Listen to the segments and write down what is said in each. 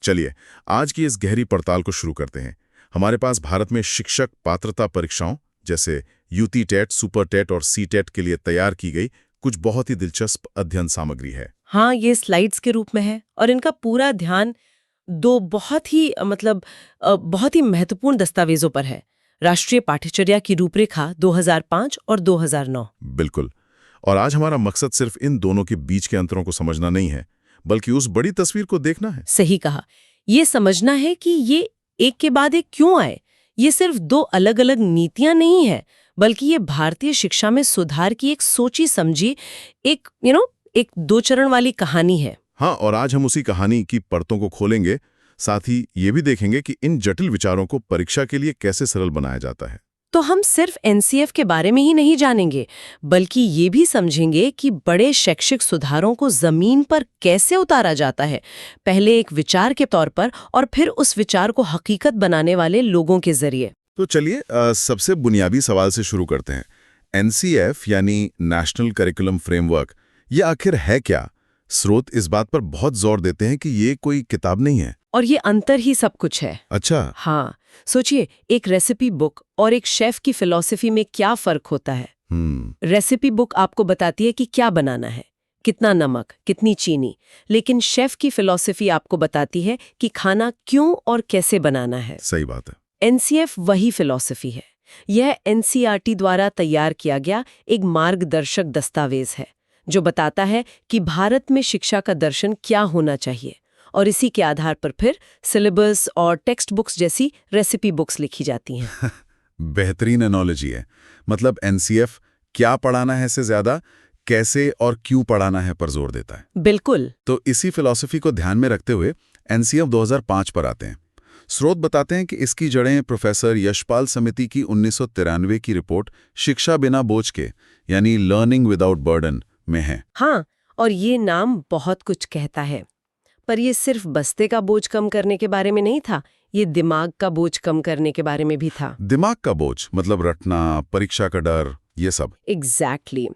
चलिए आज की इस गहरी पड़ताल को शुरू करते हैं। हमारे पास भारत में शिक्षक पात्रता परीक्षाओं जैसे यूटी टेट, सुपर टेट और सी टेट के लिए तैयार की गई कुछ बहुत ही दिलचस्प अध्ययन सामग्री है। हाँ, ये स्लाइड्स के रूप में है और इनका पूरा ध्यान दो बहुत ही महत्वपूर्ण दस्तावेजों पर है। राष्ट्रीय पाठ्यचर्या की रूपरेखा 2005 और 2009। बिल्कुल। और आज हमारा मकसद सिर्फ इन दोनों के बीच के अंतरों को समझना नहीं है, बल्कि उस बड़ी तस्वीर को देखना है। सही कहा। ये समझना है कि ये एक के बाद एक क्यों आए। ये सिर्फ दो अलग अलग नीतियां नहीं है, बल्कि ये भारतीय शिक्षा में सुधार की एक सोची समझी एक दो चरण वाली कहानी है। हाँ, और आज हम उसी कहानी की परतों को खोलेंगे। साथ ही ये भी देखेंगे कि इन जटिल विचारों को परीक्षा के लिए कैसे सरल बनाया जाता है। तो हम सिर्फ एनसीएफ के बारे में ही नहीं जानेंगे, बल्कि ये भी समझेंगे कि बड़े शैक्षिक सुधारों को जमीन पर कैसे उतारा जाता है, पहले एक विचार के तौर पर और फिर उस विचार को हकीकत बनाने वाले लोगों के जरिए। तो चलिए सबसे बुनियादी सवाल से शुरू करते हैं। एनसीएफ यानी नेशनल करिकुलम फ्रेमवर्क, ये आखिर है क्या? स्रोत इस बात पर बहुत जोर देते हैं कि ये कोई किताब नहीं है और ये अंतर ही सब कुछ है। अच्छा। हाँ, सोचिए, एक रेसिपी बुक और एक शेफ की फिलॉसफी में क्या फर्क होता है। रेसिपी बुक आपको बताती है कि क्या बनाना है, कितना नमक, कितनी चीनी, लेकिन शेफ की फिलॉसफी आपको बताती है कि खाना क्यों और कैसे बनाना है। सही बात है। एनसीएफ वही फिलॉसफी है। यह एनसीईआरटी द्वारा तैयार किया गया एक मार्गदर्शक दस्तावेज है जो बताता है कि भारत में शिक्षा का दर्शन क्या होना चाहिए, और इसी के आधार पर फिर सिलेबस और टेक्स्ट बुक्स जैसी रेसिपी बुक्स लिखी जाती हैं। बेहतरीन एनोलॉजी है। मतलब एनसीएफ क्या पढ़ाना है से ज्यादा कैसे और क्यों पढ़ाना है पर जोर देता है। बिल्कुल। तो इसी फिलॉसफी को ध्यान में रखते हुए एनसीएफ 2005 पर आते हैं। स्रोत बताते हैं कि इसकी जड़ें प्रोफेसर यशपाल समिति की 1993 की रिपोर्ट शिक्षा बिना बोझ के यानी लर्निंग विदाउट बर्डन में है। हाँ, और ये नाम बहुत कुछ कहता है, पर ये सिर्फ बस्ते का बोझ कम करने के बारे में नहीं था, ये दिमाग का बोझ कम करने के बारे में भी था। दिमाग का बोझ मतलब रटना, परीक्षा का डर, ये सब। एग्जैक्टली।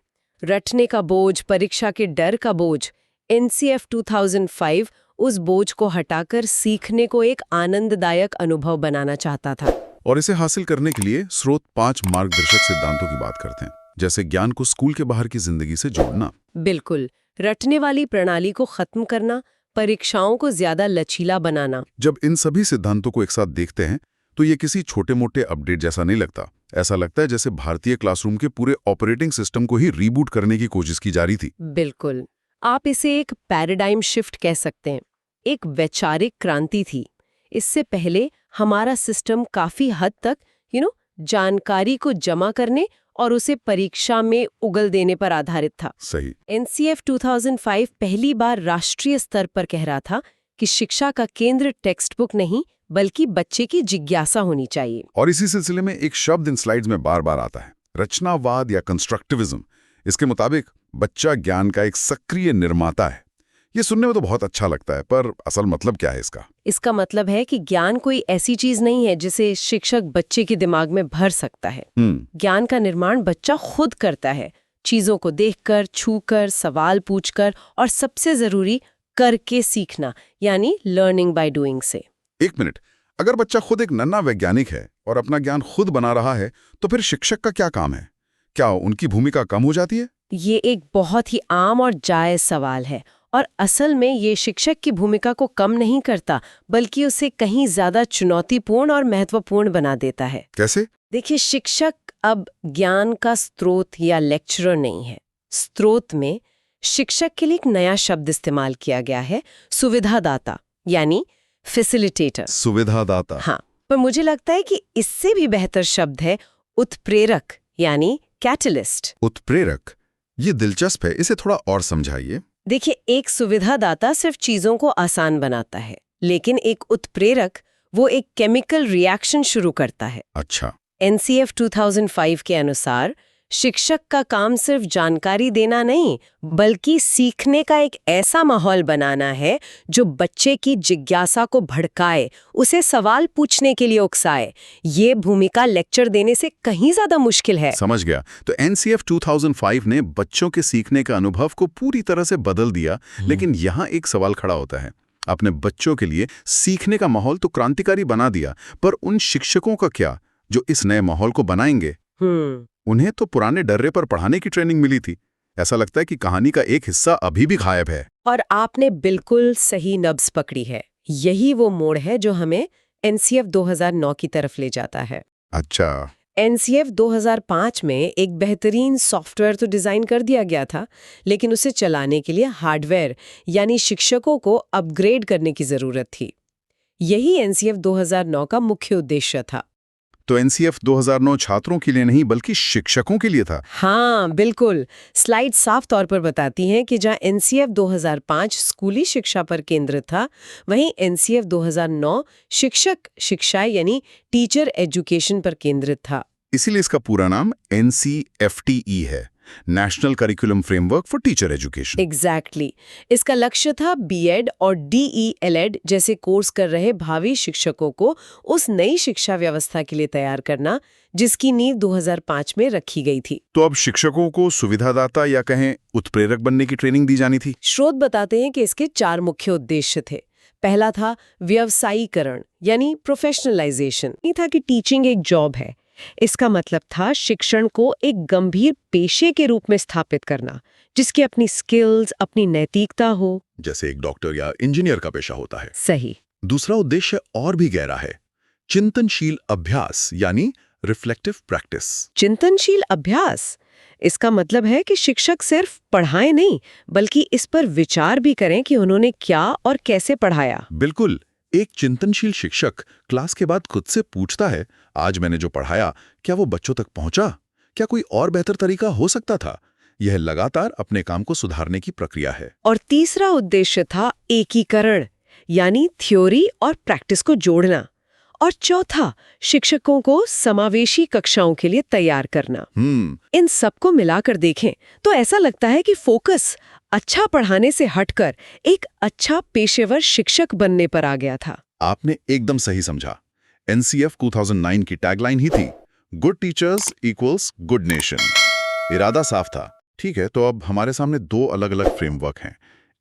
रटने का बोझ, परीक्षा के डर का बोझ। एनसीएफ 2005 उस बोझ को हटाकर सीखने को एक आनंददायक अनुभव बनाना चाहता था। और इसे हासिल करने के लिए स्रोत 5 मार्गदर्शक सिद्धांतों की बात करते हैं, जैसे ज्ञान को स्कूल के बाहर की जिंदगी से जोड़ना। बिल्कुल। रटने वाली प्रणाली को खत्म करना, परीक्षाओं को ज्यादा लचीला बनाना। जब इन सभी सिद्धांतों को एक साथ देखते हैं तो ये किसी छोटे मोटे अपडेट जैसा नहीं लगता। ऐसा लगता है जैसे भारतीय क्लासरूम के पूरे ऑपरेटिंग सिस्टम को ही रीबूट करने की कोशिश की जा रही थी। बिल्कुल। आप इसे एक पैराडाइम शिफ्ट कह सकते हैं, एक वैचारिक क्रांति थी। इससे पहले हमारा सिस्टम काफी हद तक जानकारी को जमा करने और उसे परीक्षा में उगल देने पर आधारित था। सही। एनसीएफ 2005 पहली बार राष्ट्रीय स्तर पर कह रहा था कि शिक्षा का केंद्र टेक्स्ट बुक नहीं, बल्कि बच्चे की जिज्ञासा होनी चाहिए। और इसी सिलसिले में एक शब्द इन स्लाइड्स में बार बार आता है, रचनावाद या कंस्ट्रक्टिविज्म। इसके मुताबिक बच्चा ज्ञान का एक सक्रिय निर्माता है। ये सुनने में तो बहुत अच्छा लगता है, पर असल मतलब क्या है इसका? इसका मतलब है कि ज्ञान कोई ऐसी चीज नहीं है जिसे शिक्षक बच्चे के दिमाग में भर सकता है। ज्ञान का निर्माण बच्चा खुद करता है, चीजों को देखकर, छूकर, सवाल पूछकर और सबसे जरूरी करके सीखना, यानी लर्निंग बाय डूइंग से। एक मिनट, अगर बच्चा खुद एक नन्हा वैज्ञानिक है और अपना ज्ञान खुद बना रहा है, तो फिर शिक्षक का क्या काम है? क्या उनकी भूमिका कम हो जाती है? ये एक बहुत ही आम और जायज सवाल है, और असल में ये शिक्षक की भूमिका को कम नहीं करता, बल्कि उसे कहीं ज्यादा चुनौतीपूर्ण और महत्वपूर्ण बना देता है। कैसे? देखिए, शिक्षक अब ज्ञान का स्रोत या लेक्चरर नहीं है। स्रोत में शिक्षक के लिए एक नया शब्द इस्तेमाल किया गया है, सुविधादाता, यानी फैसिलिटेटर। सुविधादाता। हाँ, पर मुझे लगता है कि इससे भी बेहतर शब्द है उत्प्रेरक, यानी कैटलिस्ट। उत्प्रेरक, ये दिलचस्प है, इसे थोड़ा और समझाइए। देखिए, एक सुविधादाता सिर्फ चीजों को आसान बनाता है, लेकिन एक उत्प्रेरक वो एक केमिकल रिएक्शन शुरू करता है। अच्छा। एनसीएफ 2005 के अनुसार शिक्षक का काम सिर्फ जानकारी देना नहीं, बल्कि सीखने का एक ऐसा माहौल बनाना है जो बच्चे की जिज्ञासा को भड़काए, उसे सवाल पूछने के लिए उकसाए। ये भूमिका लेक्चर देने से कहीं ज्यादा मुश्किल है। समझ गया। तो एनसीएफ 2005 ने बच्चों के सीखने का अनुभव को पूरी तरह से बदल दिया, लेकिन यहाँ एक सवाल खड़ा होता है। अपने बच्चों के लिए सीखने का माहौल तो क्रांतिकारी बना दिया, पर उन शिक्षकों का क्या जो इस नए माहौल को बनाएंगे? उन्हें तो पुराने डर्रे पर पढ़ाने की ट्रेनिंग मिली थी। ऐसा लगता है कि कहानी का एक हिस्सा अभी भी गायब है। और आपने बिल्कुल सही नब्ज पकड़ी है। यही वो मोड़ है जो हमें एनसीएफ 2009 की तरफ ले जाता है। अच्छा। एनसीएफ 2005 में एक बेहतरीन सॉफ्टवेयर तो डिजाइन कर दिया गया था, लेकिन उसे चलाने के लिए हार्डवेयर यानी शिक्षकों को अपग्रेड करने की जरूरत थी। यही एनसीएफ 2009 का मुख्य उद्देश्य था। तो एनसीएफ 2009 छात्रों के लिए नहीं बल्कि शिक्षकों के लिए था। हाँ बिल्कुल। स्लाइड साफ तौर पर बताती हैं कि जहां एनसीएफ 2005 स्कूली शिक्षा पर केंद्रित था, वहीं एनसीएफ 2009 शिक्षा यानी टीचर एजुकेशन पर केंद्रित था। इसीलिए इसका पूरा नाम NCFTE है, national curriculum framework for teacher education. Exactly. इसका लक्ष्य था बीएड और DELED जैसे कोर्स कर रहे भावी शिक्षकों को उस नई शिक्षा व्यवस्था के लिए तैयार करना जिसकी नींव 2005 में रखी गई थी। तो अब शिक्षकों को सुविधादाता या कहें उत्प्रेरक बनने की ट्रेनिंग दी जानी थी। स्रोत बताते हैं कि इसके 4 मुख्य उद्देश्य थे। पहला था व्यवसायीकरण यानी प्रोफेशनलाइजेशन। ये था कि टीचिंग एक जॉब है। इसका मतलब था शिक्षण को एक गंभीर पेशे के रूप में स्थापित करना, जिसकी अपनी स्किल्स, अपनी नैतिकता हो, जैसे एक डॉक्टर या इंजीनियर का पेशा होता है। सही। दूसरा उद्देश्य और भी गहरा है, चिंतनशील अभ्यास यानी रिफ्लेक्टिव प्रैक्टिस। चिंतनशील अभ्यास, इसका मतलब है कि शिक्षक सिर्फ पढ़ाएं नहीं, बल्कि इस पर विचार भी करें कि उन्होंने क्या और कैसे पढ़ाया। बिल्कुल। एक चिंतनशील शिक्षक क्लास के बाद खुद से पूछता है, आज मैंने जो पढ़ाया क्या वो बच्चों तक पहुंचा? क्या कोई और बेहतर तरीका हो सकता था? यह लगातार अपने काम को सुधारने की प्रक्रिया है। और तीसरा उद्देश्य था एकीकरण यानी थ्योरी और प्रैक्टिस को जोड़ना। और चौथा, शिक्षकों को समावेशी कक्षाओं के लिए तैयार करना। इन सबको मिलाकर देखें तो ऐसा लगता है कि फोकस अच्छा पढ़ाने से हटकर एक अच्छा पेशेवर शिक्षक बनने पर आ गया था। आपने एकदम सही समझा। एनसीएफ 2009 की टैगलाइन ही थी, good teachers equals good nation. इरादा साफ था। ठीक है, तो अब हमारे सामने 2 अलग-अलग फ्रेमवर्क हैं,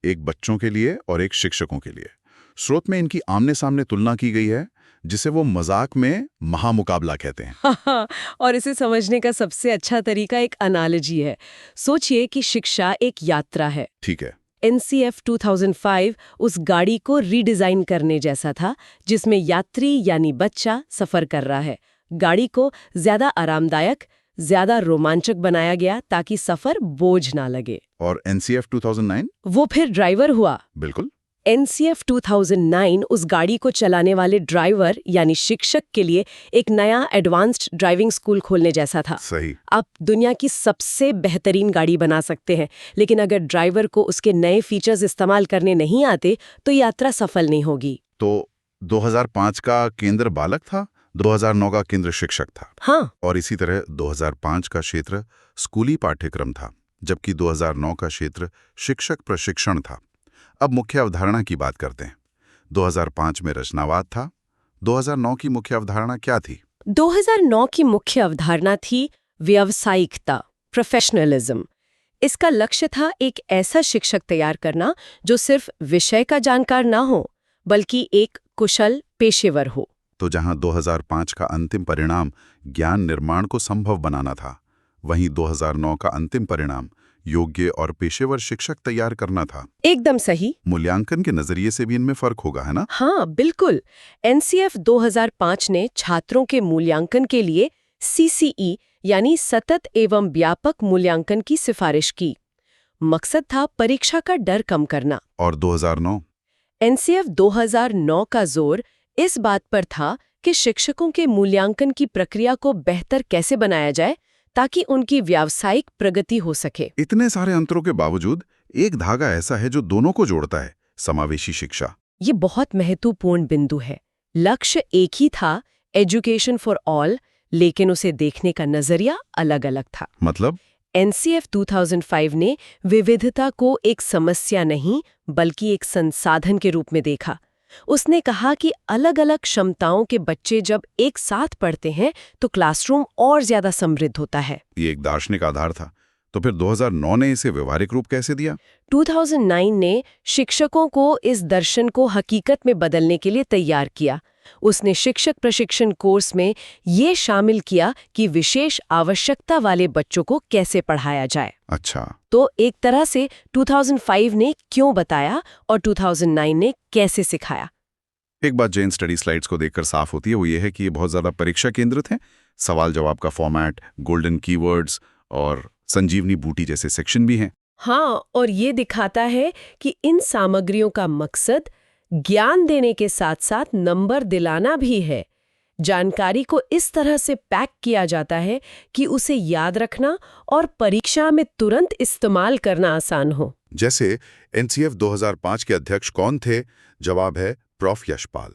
एक बच्चों के लिए और एक शिक्षकों के लिए। स्रोत में इनकी आमने सामने तुलना की गई है, जिसे वो मजाक में महामुकाबला कहते हैं। और इसे समझने का सबसे अच्छा तरीका एक एनालॉजी है। सोचिए कि शिक्षा एक यात्रा है। ठीक है। एनसीएफ 2005 उस गाड़ी को रीडिजाइन करने जैसा था, जिसमें यात्री यानी बच्चा सफर कर रहा है। गाड़ी को ज्यादा आरामदायक, ज्यादा रोमांचक बनाया गया ताकि सफर बोझ ना लगे। और एनसीएफ 2009? वो फिर ड्राइवर हुआ। बिल्कुल। एनसीएफ 2009 उस गाड़ी को चलाने वाले ड्राइवर यानी शिक्षक के लिए एक नया एडवांस्ड ड्राइविंग स्कूल खोलने जैसा था। सही। आप दुनिया की सबसे बेहतरीन गाड़ी बना सकते हैं, लेकिन अगर ड्राइवर को उसके नए फीचर्स इस्तेमाल करने नहीं आते तो यात्रा सफल नहीं होगी। तो 2005 का केंद्र बालक था, 2009 का केंद्र शिक्षक था। हाँ। और इसी तरह 2005 का क्षेत्र स्कूली पाठ्यक्रम था, जबकि 2009 का क्षेत्र शिक्षक प्रशिक्षण था। अब मुख्य अवधारणा की बात करते हैं। 2005 में रचनावाद था, 2009 की मुख्य अवधारणा क्या थी? 2009 की मुख्य अवधारणा थी व्यावसायिकता, प्रोफेशनलिज्म। इसका लक्ष्य था एक ऐसा शिक्षक तैयार करना जो सिर्फ विषय का जानकार ना हो, बल्कि एक कुशल पेशेवर हो। तो जहां 2005 का अंतिम परिणाम ज्ञान निर्माण को संभव बनाना था, वहीं 2009 का अंतिम परिणाम योग्य और पेशेवर शिक्षक तैयार करना था। एकदम सही। मूल्यांकन के नजरिए से भी इनमें फर्क होगा, है ना? हाँ बिल्कुल। एनसीएफ 2005 ने छात्रों के मूल्यांकन के लिए CCE यानी सतत एवं व्यापक मूल्यांकन की सिफारिश की। मकसद था परीक्षा का डर कम करना। और 2009? एनसीएफ 2009 का जोर इस बात पर था कि शिक्षकों के मूल्यांकन की प्रक्रिया को बेहतर कैसे बनाया जाए ताकि उनकी व्यावसायिक प्रगति हो सके। इतने सारे अंतरों के बावजूद एक धागा ऐसा है जो दोनों को जोड़ता है, समावेशी शिक्षा। ये बहुत महत्वपूर्ण बिंदु है। लक्ष्य एक ही था, एजुकेशन फॉर ऑल, लेकिन उसे देखने का नजरिया अलग-अलग था। मतलब? एनसीएफ 2005 ने विविधता को एक समस्या नहीं बल्कि एक संसाधन के रूप में देखा। उसने कहा कि अलग-अलग क्षमताओं के बच्चे जब एक साथ पढ़ते हैं तो क्लासरूम और ज्यादा समृद्ध होता है। ये एक दार्शनिक आधार था। तो फिर 2009 ने इसे व्यवहारिक रूप कैसे दिया? 2009 ने शिक्षकों को इस दर्शन को हकीकत में बदलने के लिए तैयार किया। उसने शिक्षक प्रशिक्षण कोर्स में ये शामिल किया कि विशेष आवश्यकता वाले बच्चों को कैसे पढ़ाया जाए। अच्छा, तो एक तरह से 2005 ने क्यों बताया और 2009 ने कैसे सिखाया। एक बात जो इन स्टडी स्लाइड्स को देखकर साफ होती है वो ये है कि ये बहुत ज़्यादा परीक्षा केंद्रित हैं। सवाल जवाब का फॉर्मेट, गोल्डन कीवर्ड्स और संजीवनी बूटी जैसे सेक्शन भी हैं। हाँ, और ये दिखाता है कि इन सामग्रियों का मकसद ज्ञान देने के साथ साथ नंबर दिलाना भी है। जानकारी को इस तरह से पैक किया जाता है कि उसे याद रखना और परीक्षा में तुरंत इस्तेमाल करना आसान हो। जैसे एनसीएफ 2005 के अध्यक्ष कौन थे? जवाब है प्रोफ यशपाल।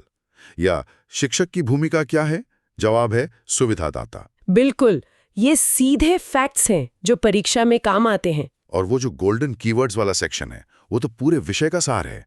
या शिक्षक की भूमिका क्या है? जवाब है सुविधादाता। बिल्कुल, ये सीधे फैक्ट्स हैं जो परीक्षा में काम आते हैं। और वो जो गोल्डन कीवर्ड्स वाला सेक्शन है वो तो पूरे विषय का सार है।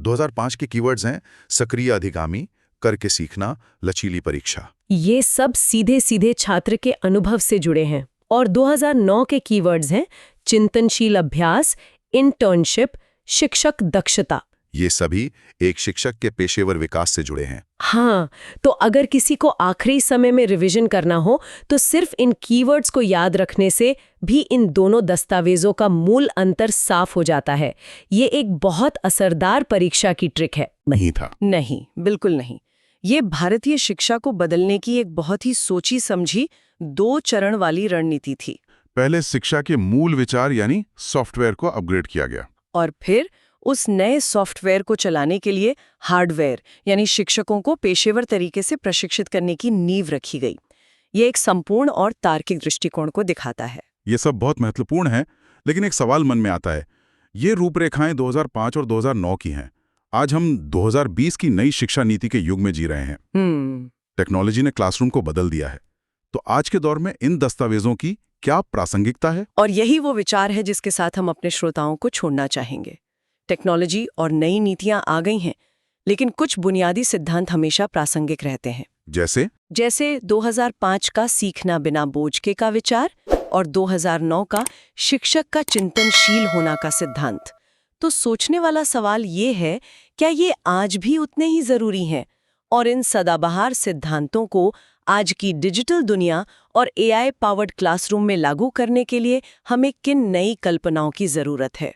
2005 के कीवर्ड्स हैं सक्रिय अधिगामी, करके सीखना, लचीली परीक्षा। ये सब सीधे सीधे छात्र के अनुभव से जुड़े हैं। और 2009 के कीवर्ड्स हैं चिंतनशील अभ्यास, इंटर्नशिप, शिक्षक दक्षता। ये सभी एक शिक्षक के पेशेवर विकास से जुड़े हैं। हाँ, तो अगर किसी को आखिरी समय में रिवीजन करना हो तो सिर्फ इन कीवर्ड्स को याद रखने से भी इन दोनों दस्तावेजों का मूल अंतर साफ हो जाता है। ये एक बहुत असरदार परीक्षा की ट्रिक है। नहीं था। नहीं, बिल्कुल नहीं। ये भारतीय शिक्षा को बदलने की एक बहुत ही सोची समझी 2 चरण वाली रणनीति थी। पहले शिक्षा के मूल विचार यानी सॉफ्टवेयर को अपग्रेड किया गया, और फिर उस नए सॉफ्टवेयर को चलाने के लिए हार्डवेयर यानी शिक्षकों को पेशेवर तरीके से प्रशिक्षित करने की नींव रखी गई। ये एक संपूर्ण और तार्किक दृष्टिकोण को दिखाता है। ये सब बहुत महत्वपूर्ण है, लेकिन एक सवाल मन में आता है। ये रूपरेखाएं 2005 और 2009 की हैं। आज हम 2020 की नई शिक्षा नीति के युग में जी रहे हैं। टेक्नोलॉजी ने क्लासरूम को बदल दिया है। तो आज के दौर में इन दस्तावेजों की क्या प्रासंगिकता है? और यही वो विचार है जिसके साथ हम अपने श्रोताओं को छोड़ना चाहेंगे। टेक्नोलॉजी और नई नीतियां आ गई हैं, लेकिन कुछ बुनियादी सिद्धांत हमेशा प्रासंगिक रहते हैं। जैसे 2005 का सीखना बिना बोझ के का विचार और 2009 का शिक्षक का चिंतनशील होना का सिद्धांत। तो सोचने वाला सवाल ये है, क्या ये आज भी उतने ही जरूरी हैं? और इन सदाबहार सिद्धांतों को आज की डिजिटल दुनिया और AI पावर्ड क्लासरूम में लागू करने के लिए हमें किन नई कल्पनाओं की जरूरत है?